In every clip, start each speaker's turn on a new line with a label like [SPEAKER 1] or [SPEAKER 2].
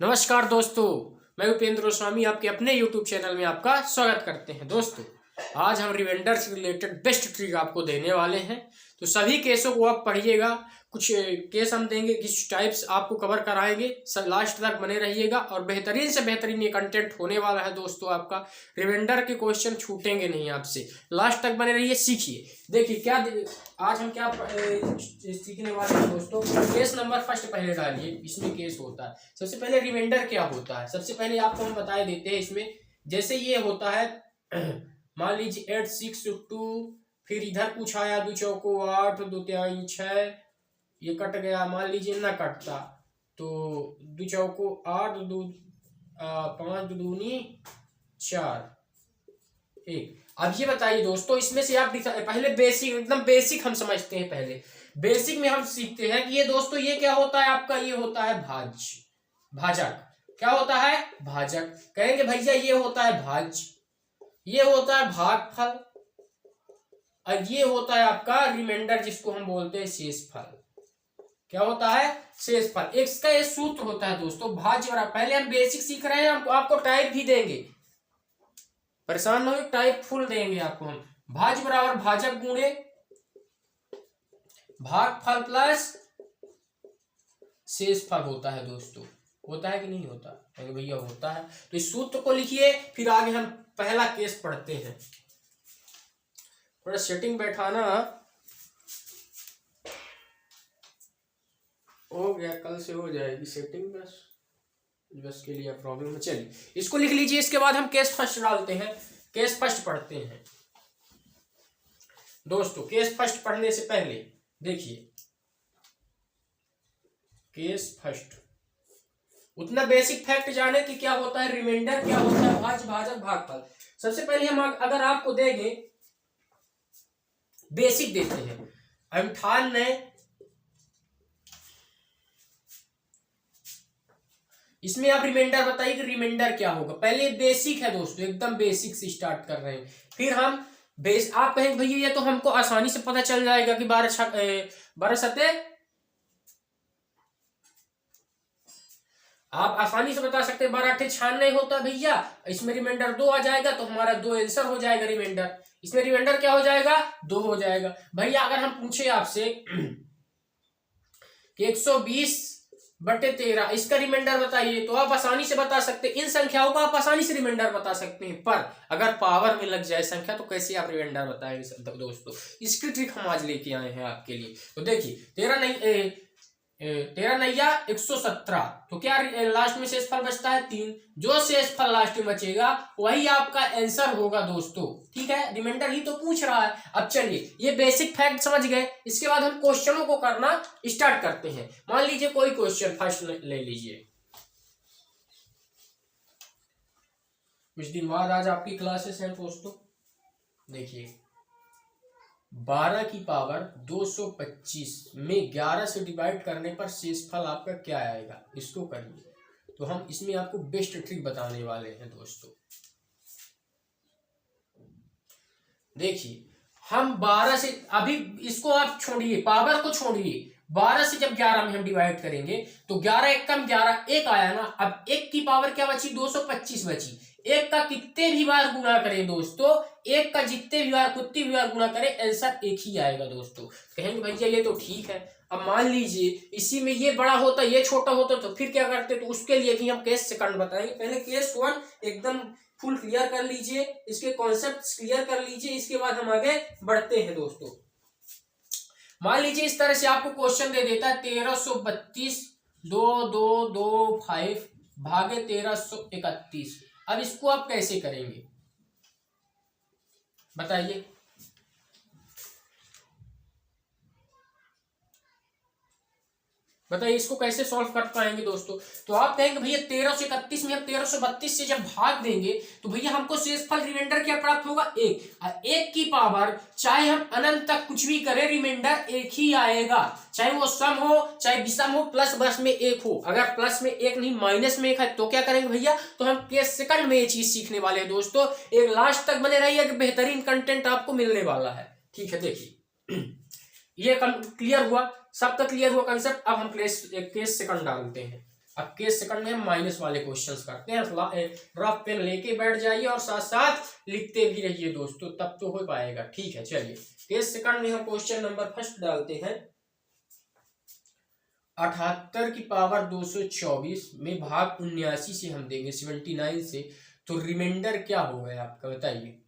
[SPEAKER 1] नमस्कार दोस्तों, मैं उपेंद्र गोस्वामी आपके अपने YouTube चैनल में आपका स्वागत करते हैं। दोस्तों, आज हम रिवेंडर से रिलेटेड बेस्ट ट्रिक आपको देने वाले हैं। तो सभी केसों को आप पढ़िएगा। कुछ केस हम देंगे, कुछ टाइप्स आपको कवर कराएंगे। सब लास्ट तक बने रहिएगा और बेहतरीन से बेहतरीन ये कंटेंट होने वाला है दोस्तों। आपका रिवेंडर के क्वेश्चन छूटेंगे नहीं आपसे। लास्ट तक बने रहिए, सीखिए। देखिए क्या आज हम क्या सीखने वाले हैं दोस्तों। केस नंबर फर्स्ट पहले डालिए। इसमें केस होता है, सबसे पहले रिवेंडर क्या होता है सबसे पहले आपको हम बता देते हैं। इसमें जैसे ये होता है, मान लीजिए 8 6 2, फिर इधर कुछ आया 2 चौको 8 2 3 6, ये कट गया। मान लीजिए ना कटता तो 2 चौको 8 2 5 दूनी 4 1। अब ये बताइए दोस्तों, इसमें से आप पहले बेसिक, एकदम बेसिक हम समझते हैं। पहले बेसिक में हम सीखते हैं कि ये दोस्तों ये क्या होता है आपका, ये होता है भाजक। क्या होता है? भाजक। कहेंगे भैया ये होता है भाज्य, ये होता है भागफल, और ये होता है आपका रिमाइंडर, जिसको हम बोलते हैं शेषफल। क्या होता है? शेषफल। इसका ये सूत्र होता है दोस्तों, भाज्य बराबर। पहले हम बेसिक सीख रहे हैं, हम आपको टाइप भी देंगे, परेशान न हो, टाइप फुल देंगे आपको हम। भाज्य बराबर भाजक गुणे भागफल प्लस शेषफल होता है दोस्तों। होता है कि नहीं होता? भैया होता है। तो इस सूत्र को लिखिए, फिर आगे हम पहला केस पढ़ते हैं। थोड़ा सेटिंग बैठाना हो गया, कल से हो जाएगी सेटिंग, बस के लिए प्रॉब्लम है। चलिए इसको लिख लीजिए। इसके बाद हम केस फर्स्ट डालते हैं, केस फर्स्ट पढ़ते हैं दोस्तों। केस फर्स्ट पढ़ने से पहले देखिए, केस फर्स्ट उतना बेसिक फैक्ट जाने कि क्या होता है रिमाइंडर, क्या होता है भाज्य, भाजक, भागफल। सबसे पहले हम अगर आपको देंगे, बेसिक देते हैं। 98, इसमें आप रिमाइंडर बताइए कि रिमाइंडर क्या होगा। पहले बेसिक है दोस्तों, एकदम बेसिक से स्टार्ट कर रहे हैं। फिर हम आप कहेंगे भैया ये तो हमको आसानी से पता चल जाएगा कि 12 सते, आप आसानी से बता सकते हैं 12 8 96 होता भैया। इसमें रिमाइंडर 2 आ जाएगा तो हमारा 2 आंसर हो जाएगा रिमाइंडर। इसमें रिमाइंडर क्या हो जाएगा? 2 हो जाएगा भैया। अगर हम पूछे आपसे कि 120/13 इसका रिमाइंडर बताइए, तो आप आसानी से बता सकते हैं। इन संख्याओं का आप आसानी से रिमाइंडर बता सकते हैं, पर अगर पावर में लग जाए संख्या तो कैसे आप रिमाइंडर बताएंगे दोस्तों। इसकी ट्रिक हम आज लेके आए हैं आपके लिए। तो देखिए 13 नैया 117, तो क्या लास्ट में शेषफल बचता है 3। जो शेषफल लास्ट में बचेगा वही आपका आंसर होगा दोस्तों। ठीक है, रिमाइंडर ही तो पूछ रहा है। अब चलिए ये बेसिक फैक्ट समझ गए। इसके बाद हम क्वेश्चनों को करना स्टार्ट करते हैं। मान लीजिए कोई क्वेश्चन फर्स्ट ले लीजिए। कुछ दिन बाद आज आपकी क्लासेस हैं दोस्तों। देखिए 12 की पावर 225 में 11 से डिवाइड करने पर शेषफल आपका क्या आएगा, इसको करिए। तो हम इसमें आपको बेस्ट ट्रिक बताने वाले हैं दोस्तों। देखिए हम 12 से, अभी इसको आप छोड़िए, पावर को छोड़िए, 12 से जब 11 में हम डिवाइड करेंगे तो 11 1 कम 11 1 आया ना। अब 1 की पावर क्या बची? 225 बची। 1 का कितने भी बार गुणा करें दोस्तों, 1 का जितने भी बार कितनी भी बार गुणा करें आंसर 1 ही आएगा दोस्तों। कहेंगे भैया ये तो ठीक है। अब मान लीजिए इसी में ये बड़ा होता, ये छोटा होता, तो फिर क्या करते? तो उसके लिए भी हम केस सेकंड बताएंगे। पहले केस 1 एकदम फुल क्लियर कर लीजिए, इसके कॉन्सेप्ट क्लियर कर लीजिए। इसके बाद हम आगे बढ़ते हैं दोस्तों। मान लीजिए इस तरह से आपको क्वेश्चन दे देता है 1332 2 2 2 5 भागे 1331। अब इसको आप कैसे करेंगे बताइए। बताइए इसको कैसे सॉल्व कर पाएंगे दोस्तों। तो आप कहेंगे भैया 1331 में हम 1332 से जब भाग देंगे तो भैया हमको शेषफल रिमाइंडर क्या प्राप्त होगा? 1। 1 की पावर चाहे हम अनंत तक कुछ भी करें, रिमाइंडर 1 ही आएगा। चाहे वो सम हो चाहे विषम हो, प्लस बस में 1 हो। अगर प्लस में 1 नहीं माइनस में 1 है तो क्या करेंगे भैया? तो हम केस सेकंड में ये चीज सीखने वाले हैं दोस्तों। एक लास्ट तक बने रहिए कि बेहतरीन कंटेंट आपको मिलने वाला है। ठीक है, देखिए ये क्लियर हुआ। सबका क्लियर हुआ कंसेप्ट। अब हम केस सेकंड डालते हैं। अब केस सेकंड में हम माइनस वाले क्वेश्चंस करते हैं। रफ पेन लेके बैठ जाइए और साथ साथ लिखते भी रहिए दोस्तों, तब तो हो पाएगा। ठीक है, चलिए केस सेकंड में हम क्वेश्चन नंबर फर्स्ट डालते हैं। 78 की पावर 224 में भाग 79 से हम देंगे 79 से, तो रिमाइंडर क्या हो गया आपका बताइए।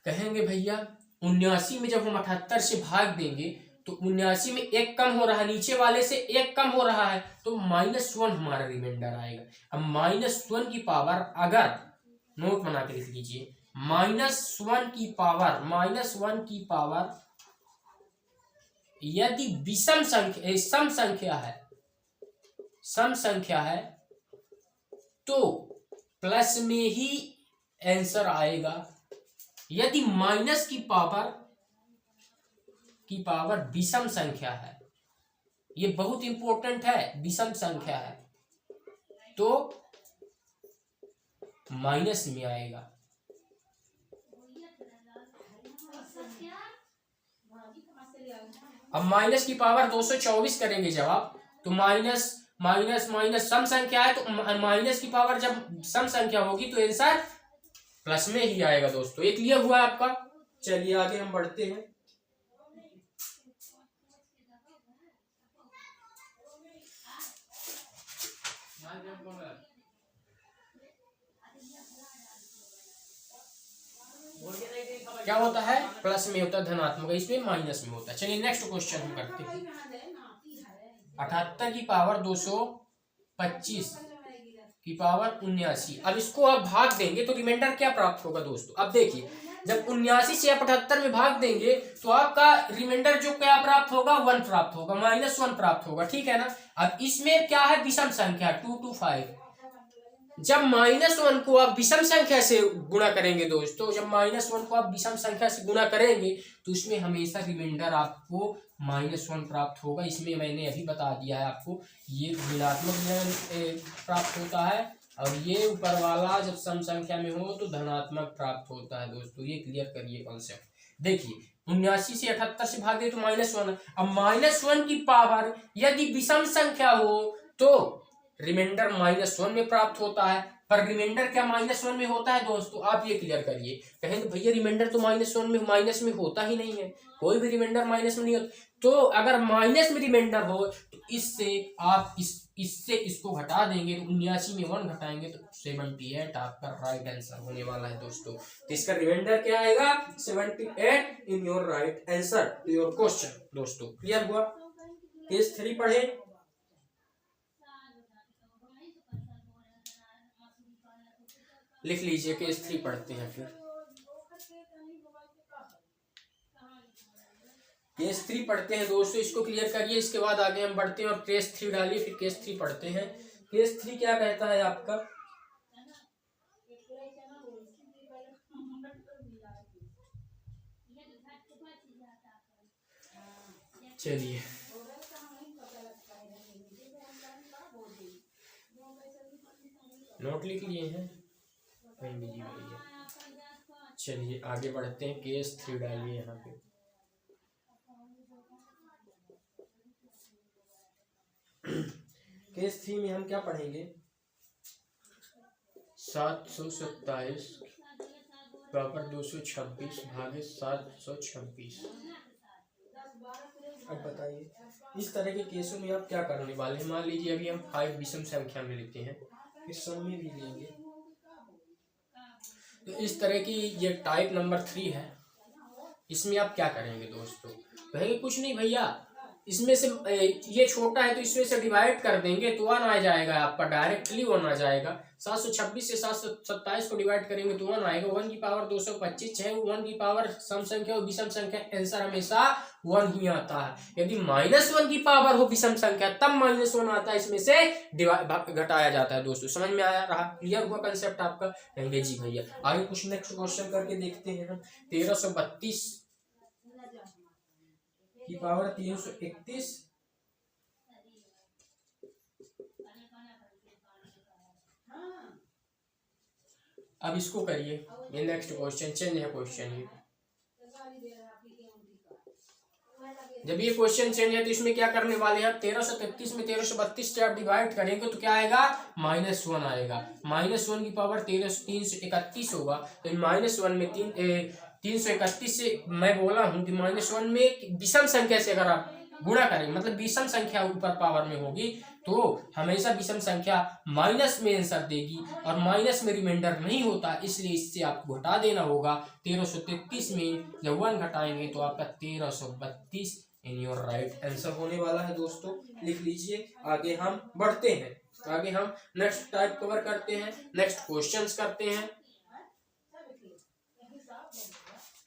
[SPEAKER 1] कहेंगे भैया 79 में जब हम 78 से भाग देंगे तो 79 में एक कम हो रहा है, नीचे वाले से एक कम हो रहा है, तो -1 हमारा रिमाइंडर आएगा। अब -1 की पावर, अगर नोट बना के लिख लीजिए, -1 की पावर यदि विषम संख्या सम संख्या है तो प्लस में ही आंसर आएगा। यदि माइनस की पावर विषम संख्या है, ये बहुत इंपॉर्टेंट है, विषम संख्या है तो माइनस में आएगा। अब माइनस की पावर 224 करेंगे जब आप, तो माइनस माइनस माइनस सम संख्या है, तो माइनस की पावर जब सम संख्या होगी तो आंसर प्लस में ही आएगा दोस्तों। ये क्लियर हुआ आपका। चलिए आगे हम बढ़ते हैं। क्या होता है, प्लस में होता है, धनात्मक, इसमें माइनस में होता है। चलिए नेक्स्ट क्वेश्चन हम करते हैं। 78 की पावर 225 की पावर 79। अब इसको आप भाग देंगे तो रिमाइंडर क्या प्राप्त होगा दोस्तों। अब देखिए, जब 79 से आप 78 में भाग देंगे तो आपका रिमाइंडर जो क्या प्राप्त होगा, 1 प्राप्त होगा, -1 प्राप्त होगा। ठीक है ना। अब इसमें क्या है, विषम संख्या 225। जब -1 को आप विषम संख्या से गुणा करेंगे दोस्तों, जब -1 को आप विषम संख्या से गुणा करेंगे तो इसमें हमेशा रिमाइंडर आपको -1 प्राप्त होगा। इसमें मैंने अभी बता दिया है आपको, ये ऋणात्मक प्राप्त होता है और ये ऊपर वाला जब सम संख्या में हो तो धनात्मक प्राप्त होता है दोस्तों। ये क्लियर करिए कॉन्सेप्ट। देखिए 79 से 78 से भाग दे तो -1। अब -1 की पावर यदि विषम संख्या हो तो रिमाइंडर -1 में प्राप्त होता है। पर रिमाइंडर क्या -1 में होता है दोस्तों, आप ये क्लियर करिए। कहेंगे भैया रिमाइंडर तो -1 में माइनस में होता ही नहीं है, कोई भी रिमाइंडर माइनस में नहीं होता। तो अगर माइनस में रिमाइंडर हो तो इससे आप इससे इसको घटा देंगे, तो 79 में 1 घटाएंगे तो 78 आपका राइट आंसर होने वाला है दोस्तों। तो इसका रिमाइंडर क्या आएगा, 78 in your right answer to your question दोस्तों। क्लियर हुआ। केस 3 पढ़े। लिख लीजिए, केस 3 पढ़ते हैं। फिर केस 3 पढ़ते हैं दोस्तों, इसको क्लियर करिए, इसके बाद आगे हम बढ़ते हैं और केस 3 डालिए, फिर केस 3 पढ़ते हैं। केस 3 क्या कहता है आपका, चलिए नोट लिख लिए हैं, चलिए आगे बढ़ते हैं। केस 3 डालिए यहाँ पे। केस 3 में हम क्या पढ़ेंगे, 727 पावर 226 भागे 726। अब बताइए इस तरह के केसों में आप क्या करने वाले हैं। मान लीजिए अभी हम 5 विषम संख्या में लेते हैं, फिर सम में भी लेंगे। तो इस तरह की ये टाइप नंबर 3 है, इसमें आप क्या करेंगे दोस्तों। कहेंगे कुछ नहीं भैया, इसमें से ये छोटा है तो इसमें से डिवाइड कर देंगे तो 1 आ जाएगा आपका, डायरेक्टली 1 आ जाएगा। 726 से 727 को डिवाइड करेंगे तो 1 आएगा। 1 की पावर 225 है, 1 की पावर सम संख्या और विषम संख्या, आंसर हमेशा 1 ही आता है। यदि -1 की पावर हो विषम संख्या तब -1 आता है, इसमें से घटाया जाता है दोस्तों। समझ में आया रहा, क्लियर हुआ कंसेप्ट आपका। कहेंगे जी भैया आगे कुछ नेक्स्ट क्वेश्चन करके देखते हैं हम। 1332 की पावर 331। अब इसको करिए, ये नेक्स्ट क्वेश्चन चेंज है क्वेश्चन ये। जब ये क्वेश्चन चेंज है तो इसमें क्या करने वाले हैं, 1333 में 1332 से आप डिवाइड करेंगे तो क्या आएगा, -1 आएगा। -1 की पावर 331 होगा, तो -1 में 331 से मैं बोला हूँ कि -1 में विषम संख्या से अगर आप गुणा करेंगे, मतलब विषम संख्या ऊपर पावर में होगी तो हमेशा विषम संख्या माइनस में आंसर देगी, और माइनस में रिमाइंडर नहीं होता, इसलिए इससे आपको घटा देना होगा। 1333 में जब 1 घटाएंगे तो आपका 1332 इन योर राइट आंसर होने वाला है। दोस्तों लिख लीजिए। आगे हम बढ़ते हैं, आगे हम नेक्स्ट टाइप कवर करते हैं, नेक्स्ट क्वेश्चंस करते हैं।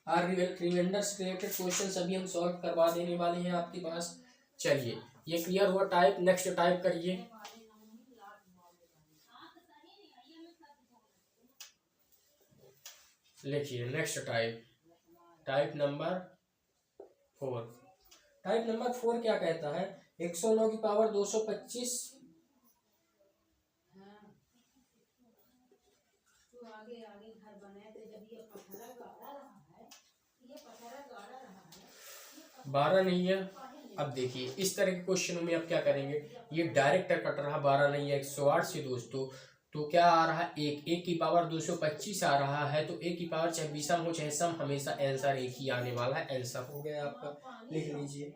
[SPEAKER 1] रिमाइंडर से रिलेटेड क्वेश्चन अभी हम सॉल्व करवा देने वाले हैं आपके पास। चलिए ये क्लियर हुआ टाइप, नेक्स्ट टाइप करिए। लिखिए next type, type number 4। Type number 4 क्या कहता है, 109 की पावर 225 12 नहीं है। अब देखिए इस तरह के क्वेश्चनों में आप क्या करेंगे, ये डायरेक्ट कट रहा, 12 नहीं है, 108 से दोस्तों, तो क्या आ रहा है, एक की पावर 225 आ रहा है, तो एक की पावर चाहे विषम हो चाहे सम, हमेशा आंसर एक ही आने वाला है। आंसर हो गया आपका, लिख लीजिए।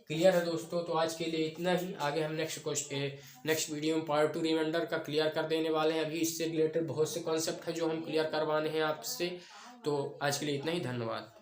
[SPEAKER 1] क्लियर है दोस्तों, तो आज के लिए इतना ही। आगे हम नेक्स्ट वीडियो में पार्ट 2 रिमाइंडर का क्लियर कर देने वाले हैं। अभी इससे रिलेटेड बहुत से कॉन्सेप्ट है जो हम क्लियर करवाने हैं आपसे। तो आज के लिए इतना ही, धन्यवाद।